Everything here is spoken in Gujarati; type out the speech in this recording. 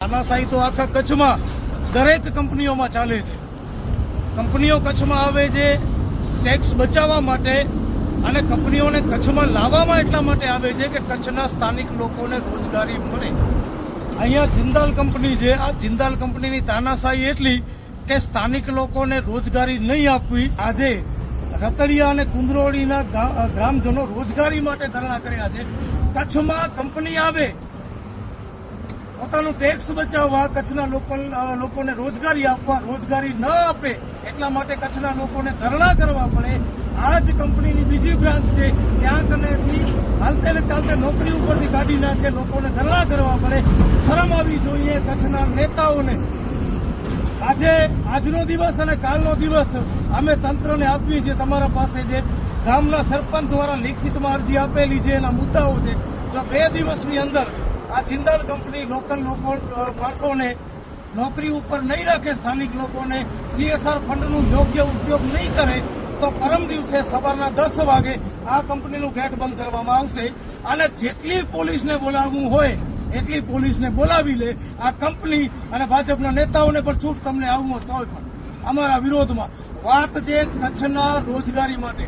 તાનાશાહી તો આખા કચ્છમાં દરેક કંપનીઓમાં ચાલે છે. કંપનીઓ કચ્છમાં આવે છે ટેક્સ બચાવવા માટે અને કંપનીઓને કચ્છમાં લાવવામાં એટલા માટે આવે છે કે કચ્છના સ્થાનિક લોકોને રોજગારી મળે. અહીંયા જિંદાલ કંપની છે. આ જિંદાલ કંપનીની તાનાશાહી એટલી કે સ્થાનિક લોકોને રોજગારી નહીં આપવી. આજે રતડિયા અને કુંદરોળીના ગ્રામજનો રોજગારી માટે ધરણા કર્યા છે. કચ્છમાં કંપની આવે, પોતાનું ટેક્સ બચાવવા, કચ્છના લોકોને રોજગારી આપવા, રોજગારી ન આપે એટલા માટે કચ્છના લોકોને ધરણા કરવા પડે. આ જ કંપનીની બીજી બ્રાન્ચ છે, ત્યાં કનેથી હાલતે ને ચાલતે નોકરી ઉપરથી કાઢી નાખે, લોકોને ધરણા કરવા પડે. શરમ આવી જોઈએ કચ્છના નેતાઓને. આજનો દિવસ અને કાલનો દિવસ અમે તંત્રને આપીએ છીએ. તમારા પાસે જે ગામના સરપંચ દ્વારા લિખિતમાં અરજી આપેલી છે, એના મુદ્દાઓ છે. જો 2 દિવસની અંદર આ જિંદાલ કંપની લોકલ માણસોને નોકરી ઉપર નહીં રાખે, સ્થાનિક લોકોને CSR ફંડનું યોગ્ય ઉપયોગ નહીં કરે, તો પરમ દિવસે સવારના 10 વાગે આ કંપનીનું ગેટ બંધ કરવામાં આવશે. અને જેટલી પોલીસને બોલાવવું હોય એટલી પોલીસને બોલાવી લે. આ કંપની અને ભાજપના નેતાઓને પણ છૂટ તમને આવવું હોય તોય પણ અમારા વિરોધમાં વાત છે કચ્છના રોજગારી માટે.